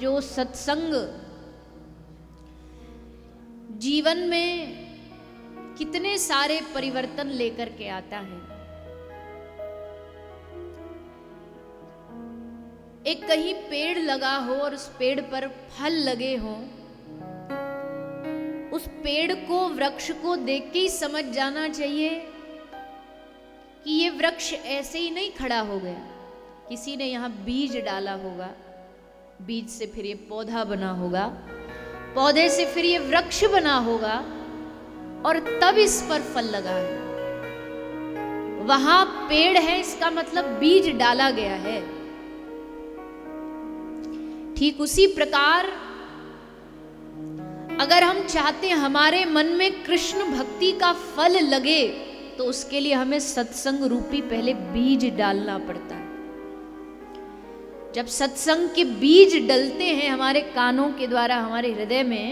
जो सत्संग जीवन में कितने सारे परिवर्तन लेकर के आता है। एक कहीं पेड़ लगा हो और उस पेड़ पर फल लगे हो, उस पेड़ को, वृक्ष को देख के ही समझ जाना चाहिए कि ये वृक्ष ऐसे ही नहीं खड़ा हो गया, किसी ने यहाँ बीज डाला होगा, बीज से फिर ये पौधा बना होगा, पौधे से फिर ये वृक्ष बना होगा और तब इस पर फल लगा है। वहां पेड़ है, इसका मतलब बीज डाला गया है। ठीक उसी प्रकार अगर हम चाहते हैं हमारे मन में कृष्ण भक्ति का फल लगे, तो उसके लिए हमें सत्संग रूपी पहले बीज डालना पड़ता है। जब सत्संग के बीज डलते हैं हमारे कानों के द्वारा हमारे हृदय में,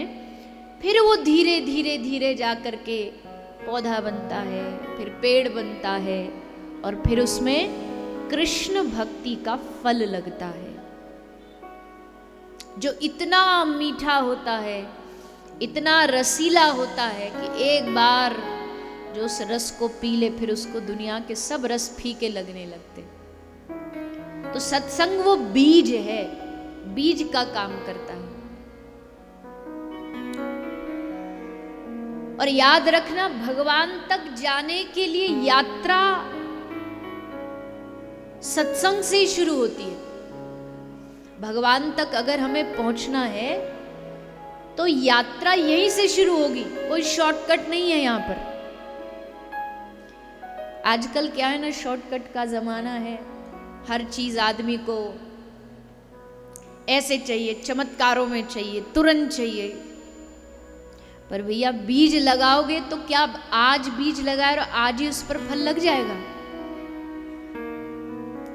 फिर वो धीरे धीरे धीरे जा कर के पौधा बनता है, फिर पेड़ बनता है और फिर उसमें कृष्ण भक्ति का फल लगता है, जो इतना मीठा होता है, इतना रसीला होता है कि एक बार जो उस रस को पी ले फिर उसको दुनिया के सब रस फीके लगने लगते। तो सत्संग वो बीज है, बीज का काम करता है। और याद रखना, भगवान तक जाने के लिए यात्रा सत्संग से ही शुरू होती है। भगवान तक अगर हमें पहुंचना है तो यात्रा यहीं से शुरू होगी, कोई शॉर्टकट नहीं है यहां पर। आजकल क्या है ना, शॉर्टकट का जमाना है, हर चीज आदमी को ऐसे चाहिए, चमत्कारों में चाहिए, तुरंत चाहिए। पर भैया बीज लगाओगे तो क्या आज बीज लगाए और आज ही उस पर फल लग जाएगा?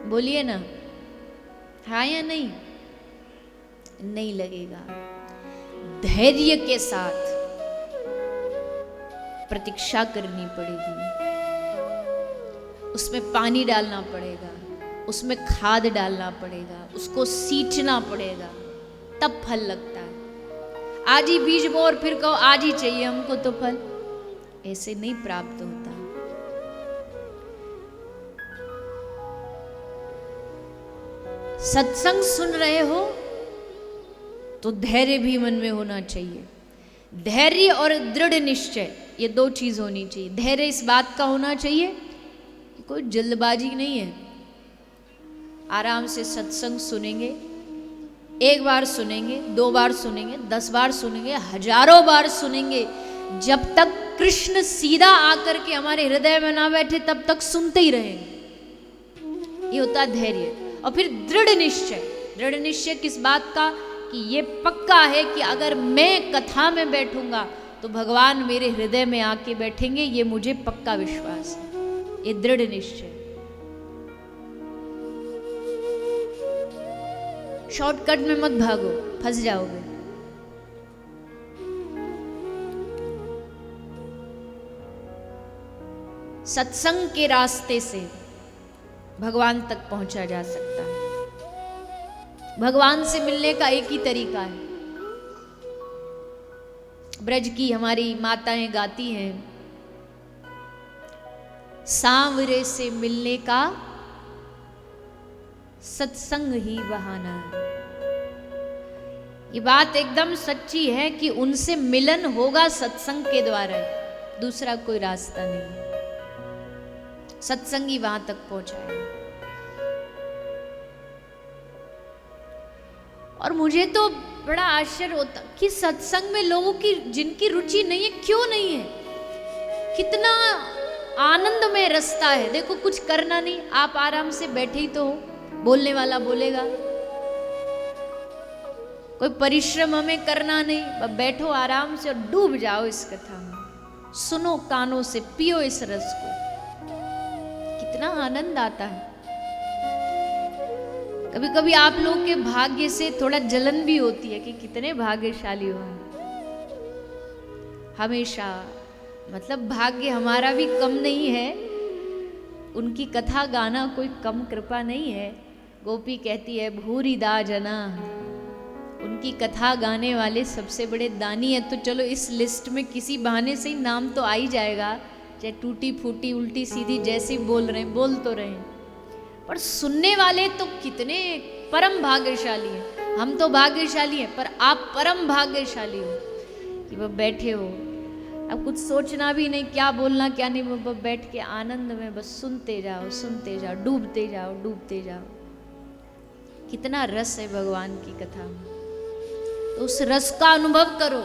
बोलिए ना, हाँ या नहीं? नहीं लगेगा। धैर्य के साथ प्रतीक्षा करनी पड़ेगी, उसमें पानी डालना पड़ेगा, उसमें खाद डालना पड़ेगा, उसको सींचना पड़ेगा, तब फल लगता है। आज ही बीज बो और फिर कहो आज ही चाहिए हमको तो फल, ऐसे नहीं प्राप्त होता। सत्संग सुन रहे हो तो धैर्य भी मन में होना चाहिए। धैर्य और दृढ़ निश्चय, ये दो चीज होनी चाहिए। धैर्य इस बात का होना चाहिए कि कोई जल्दबाजी नहीं है, आराम से सत्संग सुनेंगे, एक बार सुनेंगे, 2 बार सुनेंगे, 10 बार सुनेंगे, हजारों बार सुनेंगे, जब तक कृष्ण सीधा आकर के हमारे हृदय में ना बैठे तब तक सुनते ही रहेंगे। ये होता है धैर्य। और फिर दृढ़ निश्चय। दृढ़ निश्चय किस बात का? कि ये पक्का है कि अगर मैं कथा में बैठूंगा तो भगवान मेरे हृदय में आके बैठेंगे, ये मुझे पक्का विश्वास है। ये दृढ़ निश्चय। शॉर्टकट में मत भागो, फंस जाओगे। सत्संग के रास्ते से भगवान तक पहुंचा जा सकता है। भगवान से मिलने का एक ही तरीका है। ब्रज की हमारी माताएं गाती हैं, सांवरे से मिलने का सत्संग ही बहाना है। ये बात एकदम सच्ची है कि उनसे मिलन होगा सत्संग के द्वारा, दूसरा कोई रास्ता नहीं। सत्संग ही वहां तक पहुंचाए। और मुझे तो बड़ा आश्चर्य होता कि सत्संग में लोगों की जिनकी रुचि नहीं है, क्यों नहीं है? कितना आनंदमय रास्ता है। देखो, कुछ करना नहीं, आप आराम से बैठे ही तो हो, बोलने वाला बोलेगा, कोई परिश्रम हमें करना नहीं, बस बैठो आराम से और डूब जाओ इस कथा में, सुनो कानों से, पियो इस रस को। कितना आनंद आता है। कभी कभी आप लोग के भाग्य से थोड़ा जलन भी होती है कि कितने भाग्यशाली हो। हमेशा मतलब भाग्य हमारा भी कम नहीं है, उनकी कथा गाना कोई कम कृपा नहीं है। गोपी कहती है भूरिदा जना उनकी कथा गाने वाले सबसे बड़े दानी है, तो चलो इस लिस्ट में किसी बहाने से ही नाम तो आ ही जाएगा, चाहे टूटी फूटी उल्टी सीधी जैसी बोल रहे हैं, बोल तो रहे हैं, पर सुनने वाले तो कितने परम भाग्यशाली हैं। हम तो भाग्यशाली हैं, पर आप परम भाग्यशाली हो कि वह बैठे हो, अब कुछ सोचना भी नहीं, क्या बोलना क्या नहीं, वो बैठ के आनंद में बस सुनते जाओ, डूबते जाओ। कितना रस है भगवान की कथा में, तो उस रस का अनुभव करो।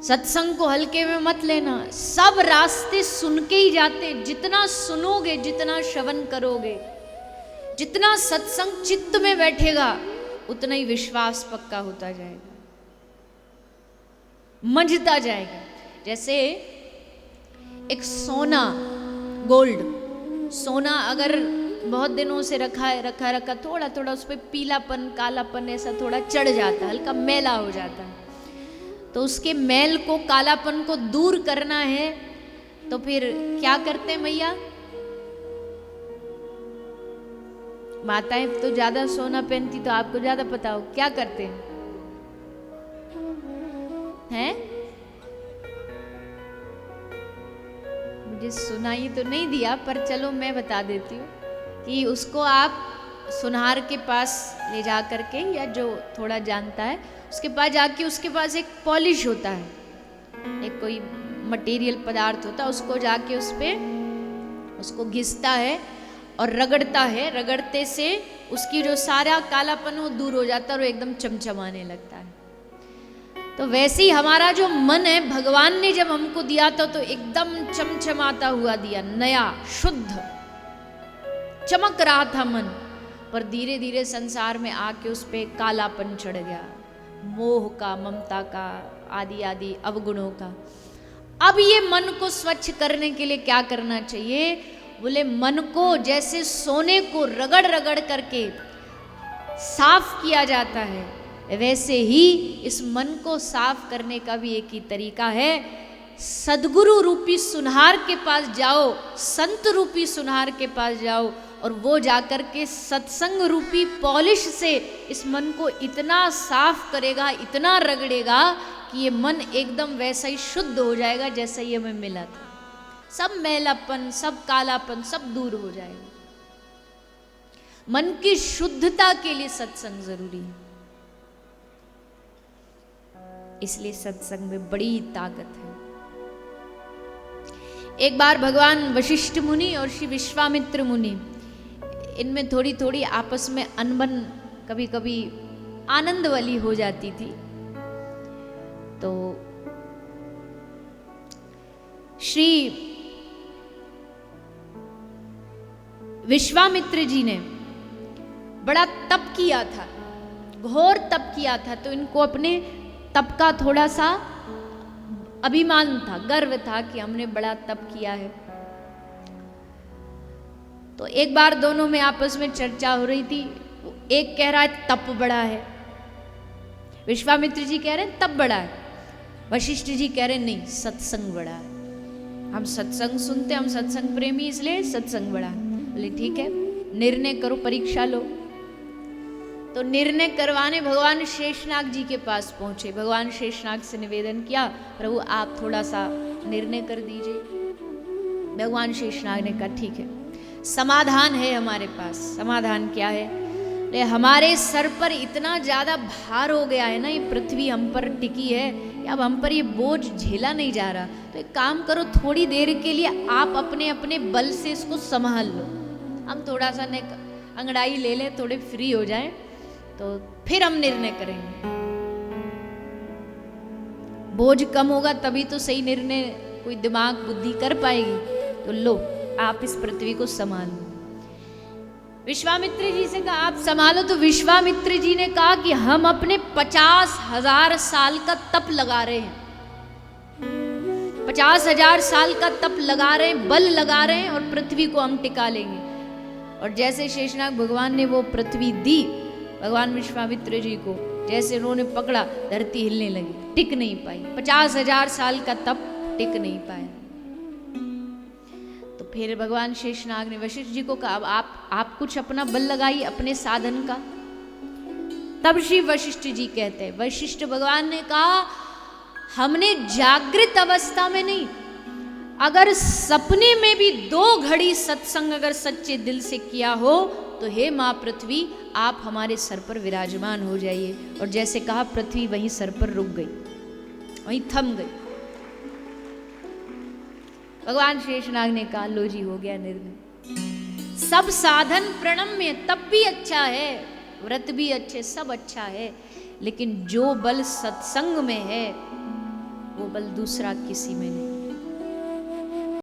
सत्संग को हल्के में मत लेना, सब रास्ते सुन के ही जाते, जितना सुनोगे, जितना श्रवण करोगे, जितना सत्संग चित्त में बैठेगा, उतना ही विश्वास पक्का होता जाएगा, मंझता जाएगा। जैसे एक सोना, गोल्ड, सोना अगर बहुत दिनों से रखा थोड़ा थोड़ा उस पर पीलापन कालापन ऐसा थोड़ा चढ़ जाता है, हल्का मैला हो जाता है, तो उसके मैल को कालापन को दूर करना है, तो फिर क्या करते हैं मैया? माताएं तो ज्यादा सोना पहनती, तो आपको ज्यादा पता हो, क्या करते हैं? मुझे सुनाई तो नहीं दिया, पर चलो मैं बता देती हूँ कि उसको आप सुनार के पास ले जा करके, या जो थोड़ा जानता है उसके पास जाके, उसके पास एक पॉलिश होता है, एक कोई मटेरियल पदार्थ होता है, उसको जाके उस पे उसको घिसता है और रगड़ता है, रगड़ते से उसकी जो सारा कालापन वो दूर हो जाता है और एकदम चमचमाने लगता है। तो वैसे ही हमारा जो मन है, भगवान ने जब हमको दिया था तो एकदम चमचमाता हुआ दिया, नया शुद्ध चमक रहा था मन, पर धीरे धीरे संसार में आके उस पे कालापन चढ़ गया, मोह का, ममता का, आदि आदि अवगुणों का। अब ये मन को स्वच्छ करने के लिए क्या करना चाहिए? बोले मन को जैसे सोने को रगड़ रगड़ करके साफ किया जाता है, वैसे ही इस मन को साफ करने का भी एक ही तरीका है। सदगुरु रूपी सुनहार के पास जाओ, संत रूपी सुनहार के पास जाओ, और वो जाकर के सत्संग रूपी पॉलिश से इस मन को इतना साफ करेगा, इतना रगड़ेगा कि ये मन एकदम वैसा ही शुद्ध हो जाएगा जैसा ये हमें मिला था। सब मैलापन, सब कालापन सब दूर हो जाएगा। मन की शुद्धता के लिए सत्संग जरूरी है, इसलिए सत्संग में बड़ी ताकत है। एक बार भगवान वशिष्ठ मुनि और श्री विश्वामित्र मुनि, इनमें थोड़ी थोड़ी आपस में अनबन कभी कभी आनंद वाली हो जाती थी। तो श्री विश्वामित्र जी ने बड़ा तप किया था, घोर तप किया था, तो इनको अपने तप का थोड़ा सा अभिमान था, गर्व था कि हमने बड़ा तप किया है। तो एक बार दोनों में आपस में चर्चा हो रही थी, एक कह रहा है तप बड़ा है, विश्वामित्र जी कह रहे हैं तप बड़ा है, वशिष्ठ जी कह रहे हैं नहीं सत्संग बड़ा है, हम सत्संग सुनते, हम सत्संग प्रेमी इसलिए सत्संग बड़ा है। बोले ठीक है, निर्णय करो, परीक्षा लो। तो निर्णय करवाने भगवान शेषनाग जी के पास पहुंचे। भगवान शेषनाग से निवेदन किया, प्रभु आप थोड़ा सा निर्णय कर दीजिए। भगवान शेषनाग ने कहा ठीक है, समाधान है हमारे पास। समाधान क्या है? ले हमारे सर पर इतना ज्यादा भार हो गया है ना, ये पृथ्वी हम पर टिकी है, अब हम पर ये बोझ झेला नहीं जा रहा, तो एक काम करो, थोड़ी देर के लिए आप अपने अपने बल से इसको संभाल लो, हम थोड़ा सा अंगड़ाई ले लें, थोड़े फ्री हो जाएं, तो फिर हम निर्णय करेंगे। बोझ कम होगा तभी तो सही निर्णय कोई दिमाग बुद्धि कर पाएगी। तो लो आप इस पृथ्वी को संभालो। विश्वामित्र जी से कहा आप संभालो, तो विश्वामित्र जी ने कहा कि हम अपने 50,000 साल का तप लगा रहे हैं, 50,000 साल का तप लगा रहे हैं, बल लगा रहे हैं, और पृथ्वी को हम टिका लेंगे। और जैसे शेषनाग भगवान ने वो पृथ्वी दी भगवान विश्वामित्र जी को, जैसे उन्होंने पकड़ा धरती हिलने लगी, टिक नहीं पाई, 50,000 साल का तप टिक नहीं पाया। तो फिर भगवान शेषनाग ने वशिष्ठ जी को कहा, अब आप कुछ अपना बल लगाइए अपने साधन का। तब श्री वशिष्ठ जी कहते हैं, वशिष्ठ भगवान ने कहा, हमने जागृत अवस्था में नहीं, अगर सपने में भी 2 घड़ी सत्संग अगर सच्चे दिल से किया हो तो हे माँ पृथ्वी, आप हमारे सर पर विराजमान हो जाइए। और जैसे कहा, पृथ्वी वहीं सर पर रुक गई, वहीं थम गई। भगवान शेषनाग ने कहा, लो जी, हो गया निर्णय। सब साधन प्रणम्य, तब भी अच्छा है, व्रत भी अच्छे, सब अच्छा है, लेकिन जो बल सत्संग में है वो बल दूसरा किसी में नहीं।